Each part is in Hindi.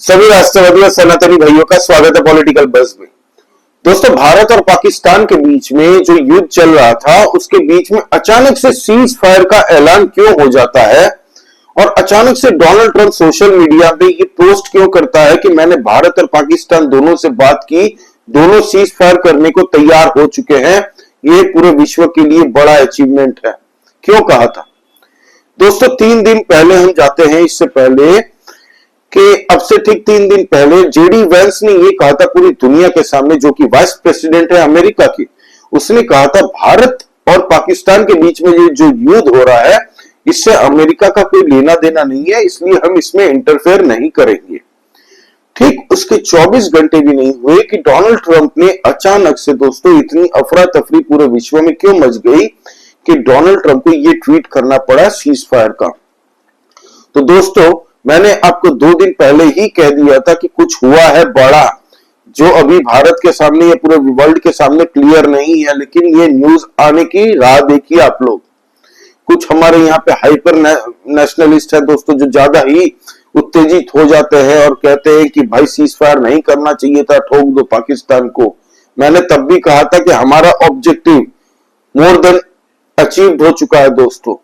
सभी राष्ट्रवादी और सनातनी भाइयों का स्वागत है पॉलिटिकल बज़ में। दोस्तों, भारत और पाकिस्तान के बीच में जो युद्ध चल रहा था उसके बीच में अचानक से सीज फायर का ऐलान क्यों हो जाता है और अचानक से डोनाल्ड ट्रंप सोशल मीडिया पे ये पोस्ट क्यों करता है कि मैंने भारत और पाकिस्तान दोनों से बात की, दोनों सीज फायर करने को तैयार हो चुके हैं। ये पूरे विश्व के लिए बड़ा अचीवमेंट है। क्यों कहा था दोस्तों? 3 दिन पहले हम जाते हैं, इससे पहले कि अब से ठीक 3 दिन पहले जेडी वेंस ने ये कहा था पूरी दुनिया के सामने, जो कि वाइस प्रेसिडेंट है अमेरिका की, उसने कहा था भारत और पाकिस्तान के बीच में ये जो युद्ध हो रहा है इससे अमेरिका का कोई लेना देना नहीं है, इसलिए हम इसमें इंटरफेयर नहीं करेंगे। ठीक उसके 24 घंटे भी नहीं हुए कि डोनाल्ड ट्रंप ने अचानक से दोस्तों इतनी अफरा तफरी पूरे विश्व में क्यों मच गई कि डोनाल्ड ट्रंप को ये ट्वीट करना पड़ा सीज फायर का। तो दोस्तों, मैंने आपको 2 दिन पहले ही कह दिया था कि कुछ हुआ है बड़ा, जो अभी भारत के सामने या पूरे वर्ल्ड के सामने क्लियर नहीं है, लेकिन ये न्यूज आने की राह देखिए आप लोग। कुछ हमारे यहाँ पे हाइपर नेशनलिस्ट है दोस्तों, जो ज्यादा ही उत्तेजित हो जाते हैं और कहते हैं कि भाई सीज फायर नहीं करना चाहिए था, ठोक दो पाकिस्तान को। मैंने तब भी कहा था कि हमारा ऑब्जेक्टिव मोर देन अचीव्ड हो चुका है दोस्तों,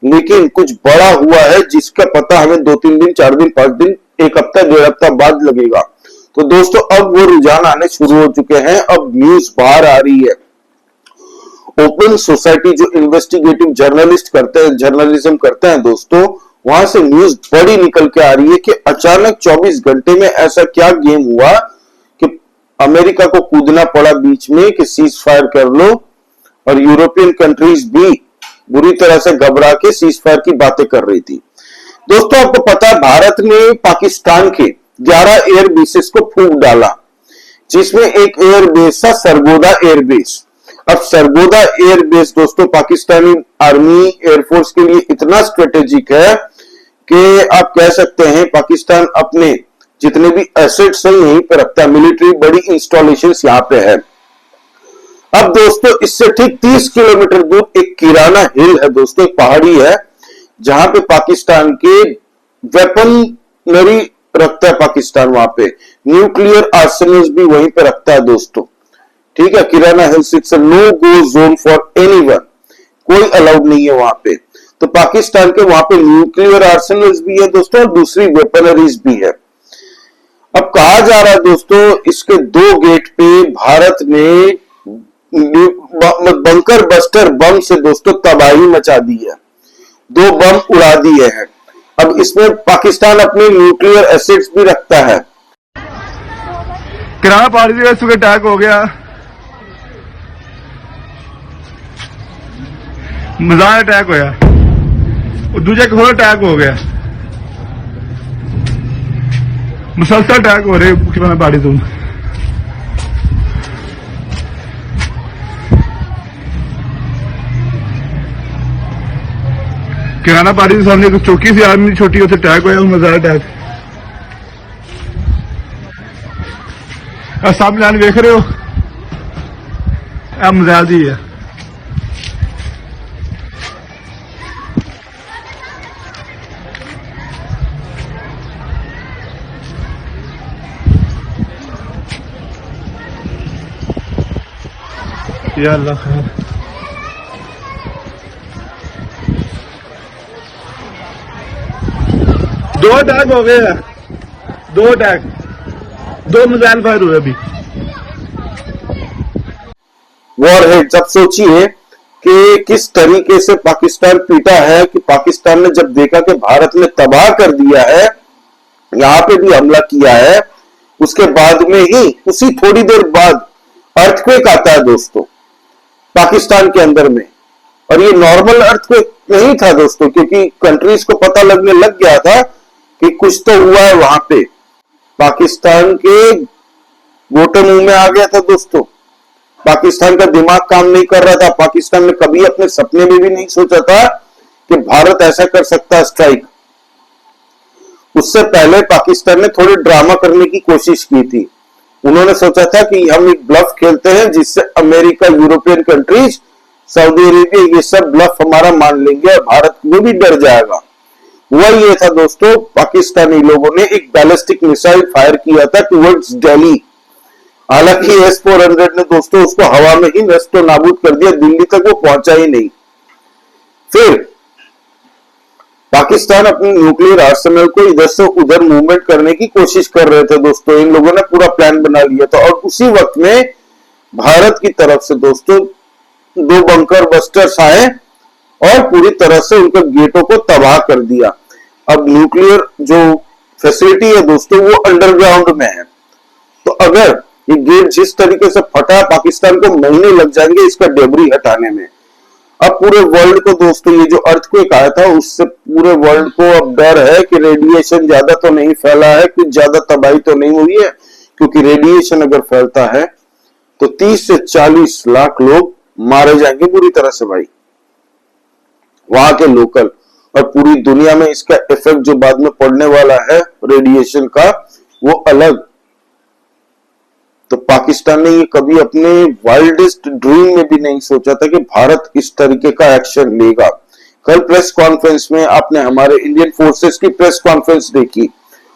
लेकिन कुछ बड़ा हुआ है जिसका पता हमें 2-3 दिन, 4 दिन, 5 दिन, 1 हफ्ता, 1.5 हफ्ता बाद लगेगा। तो दोस्तों, अब वो रुझान आने शुरू हो चुके हैं, अब न्यूज बाहर आ रही है। ओपन सोसाइटी जो इन्वेस्टिगेटिव जर्नलिस्ट करते हैं, जर्नलिज्म करते हैं दोस्तों, वहां से न्यूज बड़ी निकल के आ रही है कि अचानक 24 घंटे में ऐसा क्या गेम हुआ कि अमेरिका को कूदना पड़ा बीच में कि सीज फायर कर लो, और यूरोपियन कंट्रीज भी बुरी तरह से घबरा के सीज फायर की बातें कर रही थी। दोस्तों, आपको पता है भारत ने पाकिस्तान के 11 एयर बेसेस को फूंक डाला, जिसमें एक एयर बेस था सरगोदा एयर बेस। अब सरगोदा एयर बेस दोस्तों पाकिस्तानी आर्मी एयरफोर्स के लिए इतना स्ट्रेटेजिक है कि आप कह सकते हैं पाकिस्तान अपने जितने भी एसेट्स हैं यहीं पे रखता है, मिलिट्री बड़ी इंस्टॉलेशंस यहां पे है। अब दोस्तों, इससे ठीक 30 किलोमीटर दूर एक किराना हिल है दोस्तों, एक पहाड़ी है जहां पे पाकिस्तान के वेपनरी रखता है पाकिस्तान, वहां पे न्यूक्लियर आर्सेनल्स भी वहीं पे रखता है दोस्तों। ठीक है, Kirana Hills, it's a no go zone for anyone, कोई अलाउड नहीं है वहां पे। तो पाकिस्तान के वहां पे न्यूक्लियर आर्सेनल्स भी है दोस्तों और दूसरी वेपनरीज भी है। अब कहा जा रहा है दोस्तों, इसके 2 गेट पे भारत ने बंकर बस्टर बम से दोस्तों तबाही मचा दी है, 2 बम उड़ा दिए हैं। अब इसमें पाकिस्तान अपने न्यूक्लियर एसिड्स भी रखता है। किराना पार्टी का सुबह अटैक हो गया, मजाक अटैक होया, दूजा एक और अटैक हो गया, मुसलसल अटैक हो रहे किराना पार्टी तुम। किराना पार्टी के सामने एक चौकी सी आर्मी छोटी उसे अटैक होया, मजाक अटैक। सामने आने देख रहे हो, मजाक जी है। या अल्लाह खैर। दो अटैक हो गए, 2 अटैक, 2 मिसाइल फायर हुए अभी। वॉरहेड्स, अब सोचिए कि किस तरीके से पाकिस्तान पीटा है कि पाकिस्तान ने जब देखा कि भारत ने तबाह कर दिया है, यहां पे भी हमला किया है, उसके बाद में ही उसी थोड़ी देर बाद अर्थक्वेक आता है दोस्तों पाकिस्तान के अंदर में। और ये नॉर्मल अर्थक्वेक नहीं था दोस्तों, क्योंकि कंट्रीज को पता लगने लग गया था कि कुछ तो हुआ है वहां पे। पाकिस्तान के गोटे मुंह में आ गया था दोस्तों, पाकिस्तान का दिमाग काम नहीं कर रहा था। पाकिस्तान ने कभी अपने सपने में भी नहीं सोचा था कि भारत ऐसा कर सकता है स्ट्राइक। उससे पहले पाकिस्तान ने थोड़ी ड्रामा करने की कोशिश की थी। उन्होंने सोचा था कि हम एक ब्लफ खेलते हैं जिससे America, European countries, Saudi Arabia, ये सब ब्लफ हमारा मान लेंगे और भारत को भी डर जाएगा। हुआ ये था दोस्तों, पाकिस्तानी लोगों ने एक बैलिस्टिक मिसाइल फायर किया था टुवर्ड्स दिल्ली। हालांकि S-400 ने दोस्तों उसको हवा में ही नष्ट नाबूद कर दिया, दिल्ली तक वो पहुंचा ही नहीं। फिर पाकिस्तान अपने न्यूक्लियर आर्सेनल को इधर से उधर मूवमेंट करने की कोशिश कर रहे थे दोस्तों। इन लोगों ने पूरा प्लान बना लिया था, और उसी वक्त में भारत की तरफ से दोस्तों 2 बंकर बस्टर्स आए और पूरी तरह से उनके गेटों को तबाह कर दिया। अब न्यूक्लियर जो फैसिलिटी है दोस्तों वो अंडरग्राउंड में है, तो अगर ये गेट जिस तरीके से फटा, पाकिस्तान को महीने लग जाएंगे इसका डेब्री हटाने में। अब पूरे वर्ल्ड को दोस्तों ये जो अर्थक्वेक आया था उससे पूरे वर्ल्ड को अब डर है कि रेडिएशन ज्यादा तो नहीं फैला है, कुछ ज्यादा तबाही तो नहीं हुई है, क्योंकि रेडिएशन अगर फैलता है तो 30 से 40 लाख लोग मारे जाएंगे पूरी तरह से भाई, वहां के लोकल। और पूरी दुनिया में इसका इफेक्ट जो बाद में पड़ने वाला है रेडिएशन का वो अलग। तो पाकिस्तान ने ये कभी अपने वाइल्डेस्ट ड्रीम में भी नहीं सोचा था कि भारत इस तरीके का एक्शन लेगा। कल प्रेस कॉन्फ्रेंस में आपने हमारे इंडियन फोर्सेस की प्रेस कॉन्फ्रेंस देखी,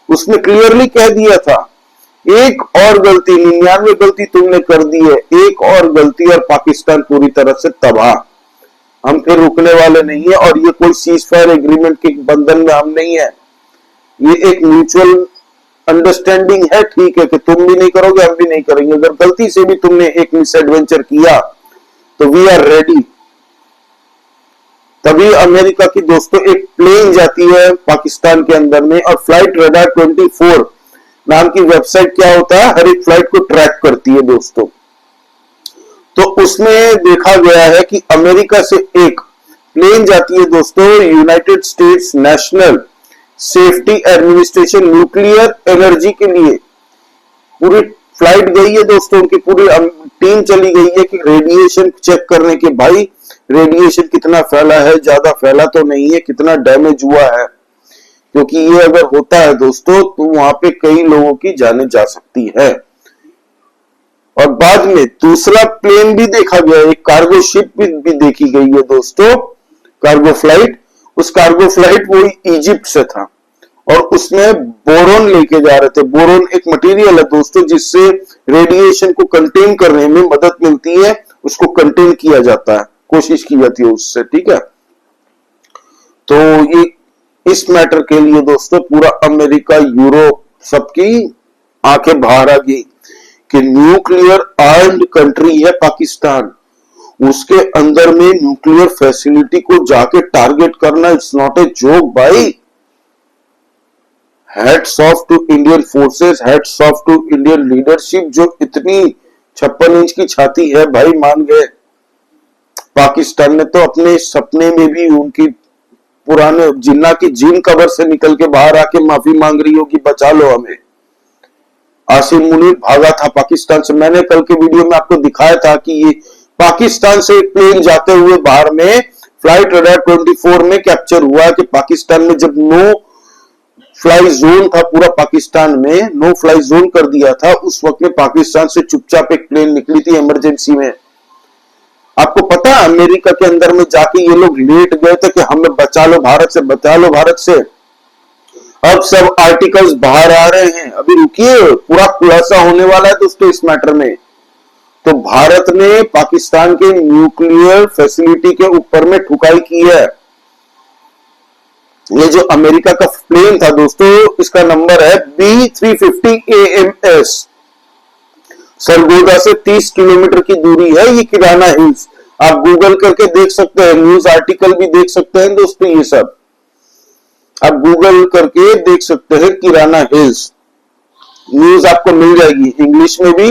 उसमें क्लियरली कह दिया था एक और गलती, 99 गलती तुमने कर दी है, एक और गलती और पाकिस्तान पूरी तरह से तबाह। हम फिर रुकने वाले नहीं है, और ये कोई सीज फायर एग्रीमेंट के बंधन में हम नहीं है, ये एक म्यूचुअल अंडरस्टैंडिंग है, ठीक है, कि तुम भी नहीं करोगे हम भी नहीं करेंगे। अगर गलती से भी तुमने एक मिस एडवेंचर किया तो वी आर रेडी। तभी अमेरिका की दोस्तों एक प्लेन जाती है पाकिस्तान के अंदर में, और फ्लाइट रडार 24 नाम की वेबसाइट क्या होता है, हर एक फ्लाइट को ट्रैक करती है दोस्तों। तो उसमें देखा गया है कि अमेरिका से एक प्लेन जाती है दोस्तों United states national safety administration nuclear energy के लिए। पूरी फ्लाइट गई है दोस्तों, उनकी पूरी टीम चली गई है कि रेडिएशन चेक करने के, भाई रेडिएशन कितना फैला है, ज्यादा फैला तो नहीं है, कितना डैमेज हुआ है, क्योंकि ये अगर होता है दोस्तों तो वहां पे कई लोगों की जानें जा सकती है। और बाद में दूसरा प्लेन भी देखा गया, एक कार्गो शिप भी देखी गई है दोस्तों, कार्गो फ्लाइट। उस कार्गो फ्लाइट वो इजिप्ट से था, और उसमें बोरोन लेके जा रहे थे। बोरोन एक मटेरियल है दोस्तों जिससे रेडिएशन को कंटेन करने में मदद मिलती है, उसको कंटेन किया जाता है, कोशिश की जाती है उससे, ठीक है। तो ये इस मैटर के लिए दोस्तों पूरा अमेरिका, यूरोप सबकी आंखें बाहर आ गई कि न्यूक्लियर आर्म्ड कंट्री है पाकिस्तान, उसके अंदर में न्यूक्लियर फैसिलिटी को जाके टारगेट करना इट्स नॉट ए जोक भाई। Hats off to Indian forces, hats off to Indian leadership, जो इतनी 56 इंच की छाती है भाई, मान गए। पाकिस्तान ने तो अपने सपने में भी उनकी पुराने जिन्ना की जिन कबर से निकल के बाहर आके माफी मांग रही हो कि बचा लो हमें। आसिम मुनीर भागा था पाकिस्तान से, मैंने कल के वीडियो में आपको दिखाया था कि ये पाकिस्तान से एक प्लेन जाते हुए बाहर में फ्लाइट रडार 24 में कैप्चर हुआ कि पाकिस्तान में जब नो फ्लाई जोन था, पूरा पाकिस्तान में नो फ्लाई जोन कर दिया था, उस वक्त में पाकिस्तान से चुपचाप एक प्लेन निकली थी इमरजेंसी में। आपको पता है अमेरिका के अंदर में जाके ये लोग लेट गए थे कि हमें बचा लो भारत से, बचा लो भारत से। अब सब आर्टिकल्स बाहर आ रहे हैं, अभी रुकिए, पूरा खुलासा होने वाला है दोस्तों इस मैटर में। तो भारत ने पाकिस्तान के न्यूक्लियर फैसिलिटी के ऊपर में ठुकाई की है। ये जो अमेरिका का प्लेन था दोस्तों, इसका नंबर है B350 AMS, सरगोदा से 30 किलोमीटर की दूरी है ये किराना हिल्स। आप गूगल करके देख सकते हैं, न्यूज आर्टिकल भी देख सकते हैं दोस्तों, ये सब आप गूगल करके देख सकते हैं। किराना हिल्स न्यूज आपको मिल जाएगी, इंग्लिश में भी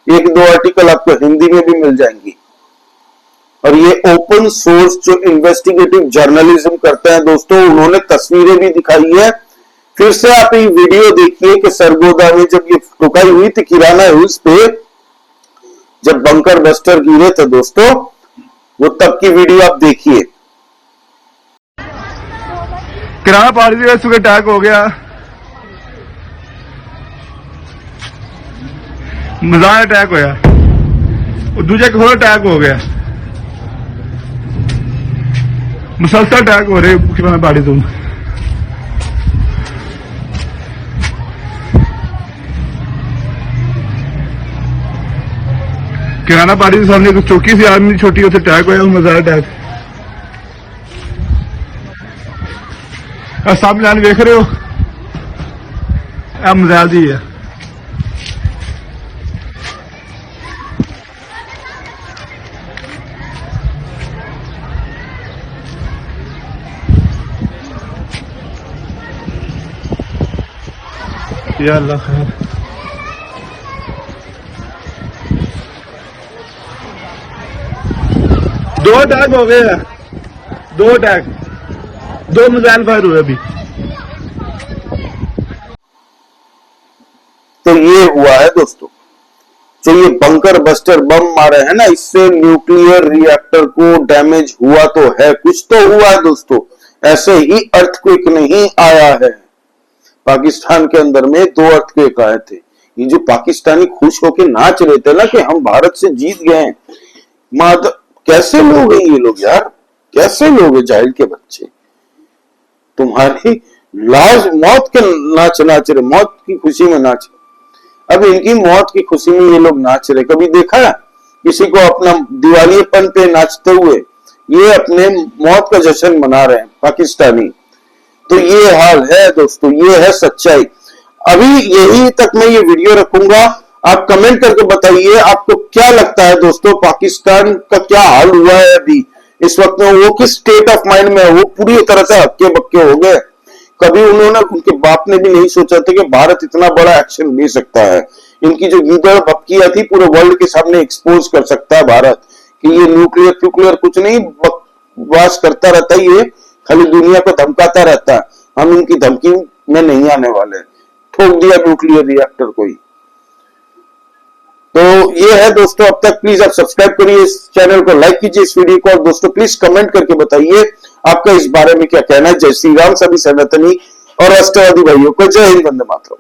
1-2 आर्टिकल आपको हिंदी में भी मिल जाएंगी। और ये ओपन सोर्स जो इन्वेस्टिगेटिव जर्नलिज्म करते हैं दोस्तों, उन्होंने तस्वीरें भी दिखाई है। फिर से आप ये वीडियो देखिए कि सरगोदा में जब ये ठुकाई हुई थी किराना हिल्स पे, जब बंकर बस्टर गिरे थे दोस्तों, वो तब की वीडियो आप देखिए। किराना पार्टी का सुबह अटैक हो गया, मजाक अटैक होया, और दूजे को अटैक हो गया, मुसलसल अटैक हो रहे किराना पार्टी तुम। किराना पार्टी के सामने एक चौकी सी आदमी छोटी उसे अटैक होया मजाल अटैक सामने जान देख रहे हो मजाल जी है या अल्लाह खैर दो अटैक हो गए हैं दो अटैक दो मिसाइल फायर हुए अभी तो ये हुआ है दोस्तों, जो ये बंकर बस्टर बम मारे हैं ना, इससे न्यूक्लियर रिएक्टर को डैमेज हुआ तो है, कुछ तो हुआ है दोस्तों। ऐसे ही अर्थक्वेक नहीं आया है, पाकिस्तान के अंदर में 2 अर्थक्वेक आए थे। ये जो पाकिस्तानी खुश होके नाच रहे थे ना कि हम भारत से जीत गए हैं, कैसे लोग हैं ये लोग यार, कैसे लोग हैं जाहिल के बच्चे, तुम्हारी लाज मौत के नाच रहे, मौत की खुशी में नाच रहे। अब इनकी मौत की खुशी में ये लोग नाच रहे, कभी देखा किसी को अपना दिवालियेपन पे नाचते हुए? ये अपने मौत का जश्न मना रहे हैं पाकिस्तानी। तो ये हाल है दोस्तों, ये है सच्चाई। अभी यही तक मैं ये वीडियो रखूंगा, आप कमेंट करके बताइए आपको क्या लगता है दोस्तों, पाकिस्तान का क्या हाल हुआ है अभी इस वक्त में, वो किस स्टेट ऑफ माइंड में है, वो पूरी तरह से हक्के बक्के हो गए। कभी उन्होंने, उनके बाप ने भी नहीं सोचा था कि भारत इतना बड़ा एक्शन ले सकता है। इनकी जो गीदड़ भपकियां थी पूरे वर्ल्ड के सामने एक्सपोज कर सकता है भारत कि ये न्यूक्लियर कुछ नहीं बकवास करता रहता है, ये खाली दुनिया को धमकाता रहता है, हम इनकी धमकी में नहीं आने वाले। ठोक दिया न्यूक्लियर रिएक्टर को ही। तो ये है दोस्तों, अब तक प्लीज आप सब्सक्राइब करिए इस चैनल को, लाइक कीजिए इस वीडियो को, और दोस्तों प्लीज कमेंट करके बताइए आपका इस बारे में क्या कहना है। जय श्री राम सभी सनातनी और राष्ट्रवादी भाइयों को, जय हिंद, वंदे मातरम।